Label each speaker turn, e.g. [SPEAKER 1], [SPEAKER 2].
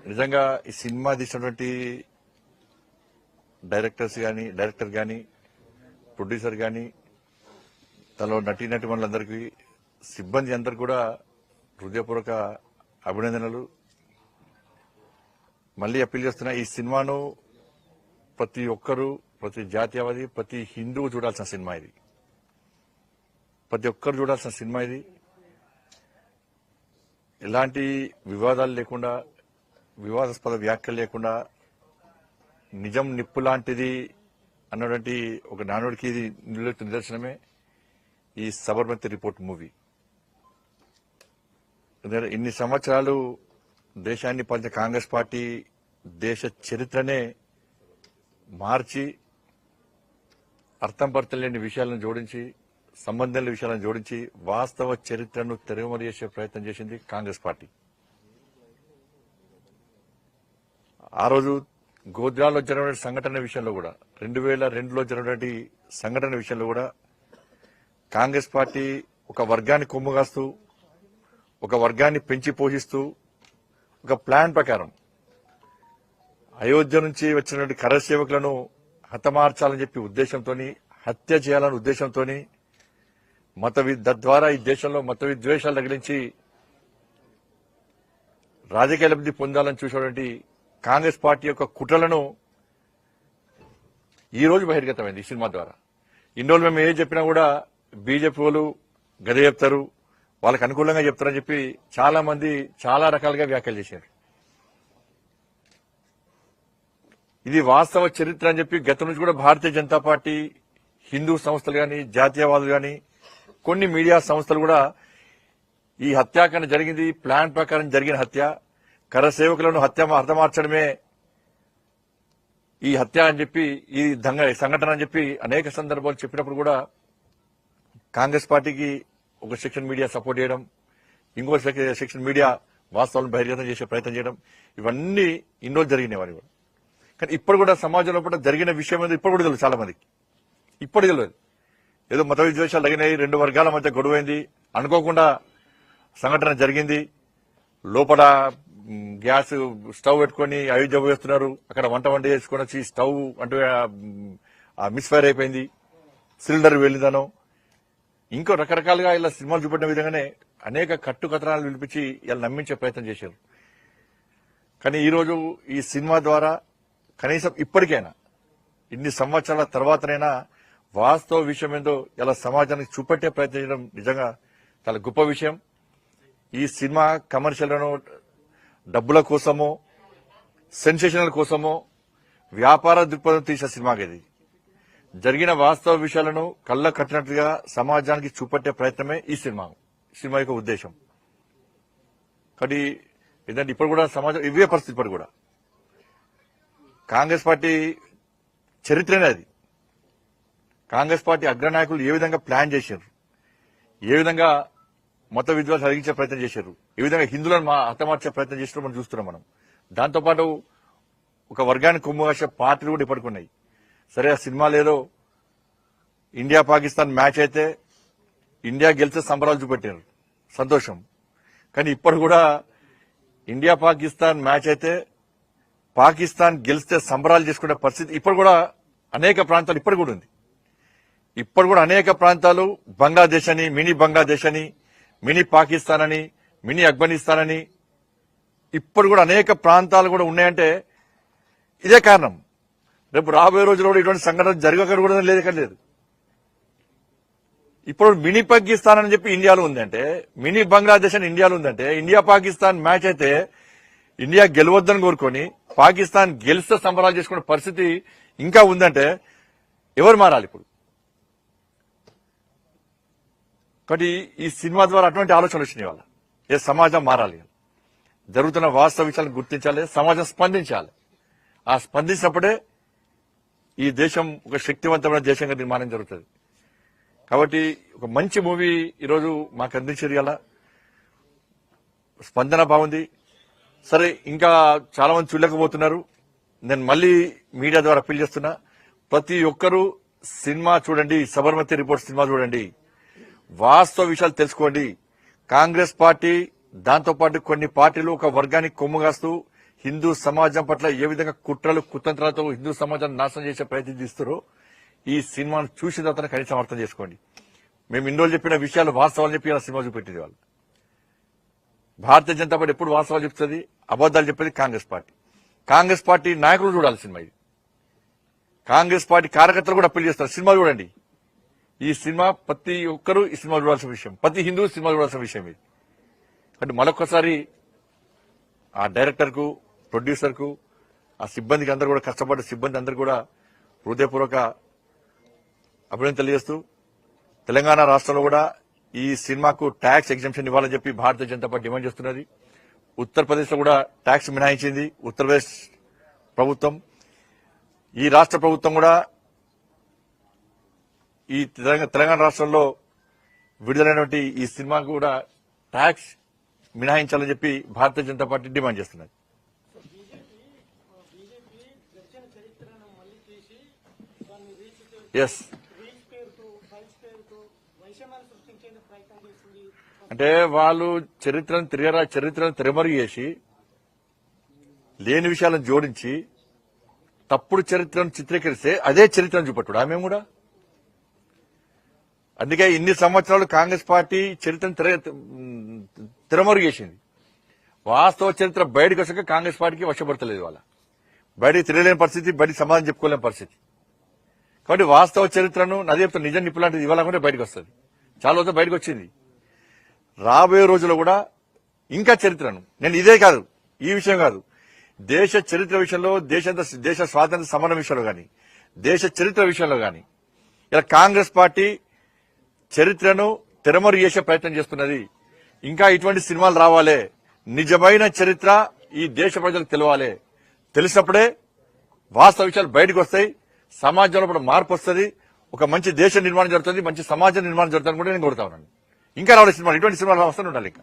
[SPEAKER 1] నిజంగా ఈ సినిమా తీసినటువంటి డైరెక్టర్ కానీ ప్రొడ్యూసర్ కానీ తనలో నటీ వాళ్ళందరికీ సిబ్బంది అందరికీ కూడా హృదయపూర్వక అభినందనలు. మళ్ళీ అప్పీల్ చేస్తున్నా, ఈ సినిమాను ప్రతి ఒక్కరూ, ప్రతి జాతీయవాది, ప్రతి హిందువు చూడాల్సిన సినిమా ఇది. ప్రతి ఒక్కరు చూడాల్సిన సినిమా ఇది. ఎలాంటి వివాదాలు లేకుండా, వివాదాస్పద వ్యాఖ్యలు లేకుండా, నిజం నిప్పు లాంటిది అన్నటువంటి ఒక నానుడికి ఇది నిదర్శనమే ఈ సబర్మతి రిపోర్ట్ మూవీ. ఇన్ని సంవత్సరాలు దేశాన్ని పాలించిన కాంగ్రెస్ పార్టీ దేశ చరిత్రనే మార్చి అర్థం పడతలేని విషయాలను జోడించి, సంబంధం లేని విషయాలను జోడించి వాస్తవ చరిత్రను తెరమరి చేసే ప్రయత్నం చేసింది కాంగ్రెస్ పార్టీ. ఆ రోజు గోధ్రాలో జరిగిన సంఘటన విషయంలో కూడా, 2002లో జరిగినటువంటి సంఘటన విషయంలో కూడా కాంగ్రెస్ పార్టీ ఒక వర్గాన్ని కొమ్ముగాస్తూ, ఒక వర్గాన్ని పెంచి పోషిస్తూ, ఒక ప్లాన్ ప్రకారం అయోధ్య నుంచి వచ్చినటువంటి కరసేవకులను హతమార్చాలని చెప్పి ఉద్దేశంతో, హత్య చేయాలనే ఉద్దేశంతో, తద్వారా ఈ దేశంలో మత విద్వేషాలు తగిలించి రాజకీయ లబ్ధి పొందాలని చూసినటువంటి కాంగ్రెస్ పార్టీ యొక్క కుట్రలను ఈ రోజు బహిర్గతమైంది ఈ సినిమా ద్వారా. ఇన్ని రోజులు మేము ఏం చెప్పినా కూడా బీజేపీ వాళ్ళు గదే చెప్తారు, వాళ్ళకి అనుకూలంగా చెప్తారని చెప్పి చాలా మంది చాలా రకాలుగా వ్యాఖ్యలు చేశారు. ఇది వాస్తవ చరిత్ర అని చెప్పి గతం నుంచి కూడా భారతీయ జనతా పార్టీ, హిందూ సంస్థలు గాని, జాతీయవాదులు గాని, కొన్ని మీడియా సంస్థలు కూడా ఈ హత్యాకాండ జరిగింది ప్లాన్ ప్రకారం జరిగిన హత్య, కరసేవకులను హతమార్చడమే ఈ హత్య అని చెప్పి, ఈ సంఘటన అని చెప్పి అనేక సందర్భాలు చెప్పినప్పుడు కూడా కాంగ్రెస్ పార్టీకి ఒక సెక్షన్ మీడియా సపోర్ట్ చేయడం, ఇంకో సెక్షన్ మీడియా వాస్తవాలను బహిర్గతం చేసే ప్రయత్నం చేయడం, ఇవన్నీ ఇన్నో జరిగినాయి వారి కూడా. కానీ ఇప్పుడు కూడా సమాజంలో కూడా జరిగిన విషయం ఏదో ఇప్పుడు కూడా తెలియదు చాలా మందికి. ఇప్పుడు తెలియదు, ఏదో మత విద్వేషాలు తగినాయి, 2 వర్గాల మధ్య గొడవైంది, అనుకోకుండా సంఘటన జరిగింది, లోపల గ్యాస్ స్టవ్ పెట్టుకుని అయోధ్య వేస్తున్నారు, అక్కడ వంట చేసుకుని వచ్చి స్టవ్ అంటే మిస్ఫైర్ అయిపోయింది, సిలిండర్ వెళ్ళిందనో, ఇంకో రకరకాలుగా ఇలా సినిమాలు చూపెట్టిన విధంగానే అనేక కట్టుకథనాలు వినిపించి ఇలా నమ్మించే ప్రయత్నం చేశారు. కానీ ఈరోజు ఈ సినిమా ద్వారా కనీసం ఇప్పటికైనా, ఇన్ని సంవత్సరాల తర్వాతనైనా వాస్తవ విషయం ఏందో ఇలా సమాజానికి చూపెట్టే ప్రయత్నం చేయడం నిజంగా చాలా గొప్ప విషయం. ఈ సినిమా కమర్షియల్లను డబ్బుల కోసమో, సెన్సేషనల్ కోసమో, వ్యాపార దృక్పథం తీసే సినిమాకి ఇది. జరిగిన వాస్తవ విషయాలను కళ్ళ కట్టినట్లుగా సమాజానికి చూపెట్టే ప్రయత్నమే ఈ సినిమా యొక్క ఉద్దేశం. కాబట్టి ఏంటంటే ఇప్పుడు కూడా సమాజం ఇవే పరిస్థితి. ఇప్పుడు కూడా కాంగ్రెస్ పార్టీ చరిత్రనే అది. కాంగ్రెస్ పార్టీ అగ్రనాయకులు ఏ విధంగా ప్లాన్ చేశారు, ఏ విధంగా మత విద్వేషాలు కలిగించే ప్రయత్నం చేశారు, ఏ విధంగా హిందువులను హతమార్చే ప్రయత్నం చేసినా మనం చూస్తున్నాం. మనం దాంతోపాటు ఒక వర్గాన్ని కొమ్ముగాసే పార్టీలు కూడా ఇప్పటికున్నాయి. సరే, ఆ సినిమా లేదో ఇండియా పాకిస్తాన్ మ్యాచ్ అయితే ఇండియా గెలిచే సంబరాలు చూపెట్టారు, సంతోషం. కానీ ఇప్పుడు కూడా ఇండియా పాకిస్తాన్ మ్యాచ్ అయితే పాకిస్తాన్ గెలిస్తే సంబరాలు చేసుకునే పరిస్థితి ఇప్పుడు కూడా అనేక ప్రాంతాలు ఇప్పుడు కూడా ఉంది. ఇప్పుడు కూడా అనేక ప్రాంతాలు బంగ్లాదేశ్ అని, మినీ బంగ్లాదేశ్ అని, మినీ పాకిస్తాన్ అని, మినీ ఆఫ్ఘనిస్తాన్ అని ఇప్పుడు కూడా అనేక ప్రాంతాలు కూడా ఉన్నాయంటే ఇదే కారణం. రేపు రాబోయే రోజుల్లో కూడా ఇటువంటి సంఘటన జరగకూడదు లేదు. ఇప్పుడు మినీ పాకిస్తాన్ అని చెప్పి ఇండియాలో ఉందంటే, మినీ బంగ్లాదేశ్ అని ఇండియాలో ఉందంటే, ఇండియా పాకిస్తాన్ మ్యాచ్ అయితే ఇండియా గెలవద్దని కోరుకొని పాకిస్తాన్ గెలిస్తే సంబరాలు చేసుకునే పరిస్థితి ఇంకా ఉందంటే ఎవరు మారాలి ఇప్పుడు? కాబట్టి ఈ సినిమా ద్వారా అటువంటి ఆలోచనలు వచ్చినాయి. వాళ్ళ ఏ సమాజం మారాలి, జరుగుతున్న వాస్తవ విషయాలను గుర్తించాలి, సమాజం స్పందించాలి. ఆ స్పందించినప్పుడే ఈ దేశం ఒక శక్తివంతమైన దేశంగా నిర్మాణం జరుగుతుంది. కాబట్టి ఒక మంచి మూవీ ఈరోజు మాకు అందించారు. ఇలా స్పందన బాగుంది. సరే, ఇంకా చాలా మంది చూడలేకపోతున్నారు. నేను మళ్ళీ మీడియా ద్వారా అప్పీల్ చేస్తున్నా, ప్రతి ఒక్కరూ సినిమా చూడండి, సబర్మతి రిపోర్ట్ సినిమా చూడండి, వాస్తవ విషయాలు తెలుసుకోండి. కాంగ్రెస్ పార్టీ దాంతోపాటు కొన్ని పార్టీలు ఒక వర్గానికి కొమ్ముగాస్తూ హిందూ సమాజం పట్ల ఏ విధంగా కుట్రలు కుతంత్రాలతో హిందూ సమాజాన్ని నాశనం చేసే ప్రయత్నం చేస్తారో ఈ సినిమాను చూసిన తర్వాత కనీసం అర్థం చేసుకోండి. మేము ఇన్ని రోజులు చెప్పిన విషయాలు వాస్తవాలు చెప్పి ఇలా సినిమా చూపెట్టింది వాళ్ళు. భారతీయ జనతా పార్టీ ఎప్పుడు వాస్తవాలు చెప్తుంది, అబద్దాలు చెప్పేది కాంగ్రెస్ పార్టీ. కాంగ్రెస్ పార్టీ నాయకులు చూడాలి సినిమా ఇది. కాంగ్రెస్ పార్టీ కార్యకర్తలు కూడా అప్పీల్ చేస్తారు, సినిమా చూడండి. ఈ సినిమా ప్రతి ఒక్కరూ ఈ సినిమా చూడాల్సిన విషయం, ప్రతి హిందూ సినిమా చూడాల్సిన విషయం ఇది. అంటే మరొకసారి ఆ డైరెక్టర్ కు, ప్రొడ్యూసర్ కు, ఆ సిబ్బందికి అందరూ కూడా కష్టపడ్డ సిబ్బంది అందరూ కూడా హృదయపూర్వక అభినందనలు తెలియజేస్తూ తెలంగాణ రాష్ట్రంలో కూడా ఈ సినిమాకు ట్యాక్స్ ఎగ్జంప్షన్ ఇవ్వాలని చెప్పి భారతీయ జనతా పార్టీ డిమాండ్ చేస్తున్నది. ఉత్తరప్రదేశ్ లో కూడా ట్యాక్స్ మినహాయించింది ఉత్తరప్రదేశ్ ప్రభుత్వం. ఈ రాష్ట్ర ప్రభుత్వం కూడా ఈ తెలంగాణ రాష్ట్రంలో విడుదలైనటువంటి ఈ సినిమాకు కూడా ట్యాక్స్ మినహాయించాలని చెప్పి భారతీయ జనతా పార్టీ డిమాండ్ చేస్తున్నది. ఎస్, అంటే వాళ్ళు చరిత్రను తిరమరుగు చేసి లేని విషయాలను జోడించి తప్పుడు చరిత్రను చిత్రీకరిస్తే అదే చరిత్రను చూపట్టుడు ఆమె కూడా. అందుకే ఇన్ని సంవత్సరాలు కాంగ్రెస్ పార్టీ చరిత్రను తిరమరుగు చేసింది. వాస్తవ చరిత్ర బయటకు వచ్చాక కాంగ్రెస్ పార్టీకి వశపడతలేదు. వాళ్ళ బయటకు తిరగలేని పరిస్థితి, బయటకు సమాధానం చెప్పుకోలేని పరిస్థితి. కాబట్టి వాస్తవ చరిత్రను నది చెప్తా నిజం నిప్పులాంటిది ఇవ్వాలనుకుంటే బయటకు వస్తుంది. చాలా రోజులు బయటకు వచ్చింది. రాబోయే రోజుల్లో కూడా ఇంకా చరిత్రను, నేను ఇదే కాదు, ఈ విషయం కాదు, దేశ చరిత్ర విషయంలో, దేశ స్వాతంత్ర సమరం విషయంలో గాని, దేశ చరిత్ర విషయంలో గాని ఇలా కాంగ్రెస్ పార్టీ చరిత్రను తిరమరు చేసే ప్రయత్నం చేస్తున్నది. ఇంకా ఇటువంటి సినిమాలు రావాలే, నిజమైన చరిత్ర ఈ దేశ ప్రజలకు తెలవాలి. తెలిసినప్పుడే వాస్తవ విషయాలు బయటకు వస్తాయి, సమాజంలో కూడా మార్పు వస్తుంది, ఒక మంచి దేశ నిర్మాణం జరుగుతుంది, మంచి సమాజ నిర్మాణం జరుగుతుంది కూడా నేను కోరుతా ఉన్నాను. ఇంకా రావాలి సినిమాలు, ఇటువంటి సినిమాలు వస్తూనే ఉండాలి ఇంకా.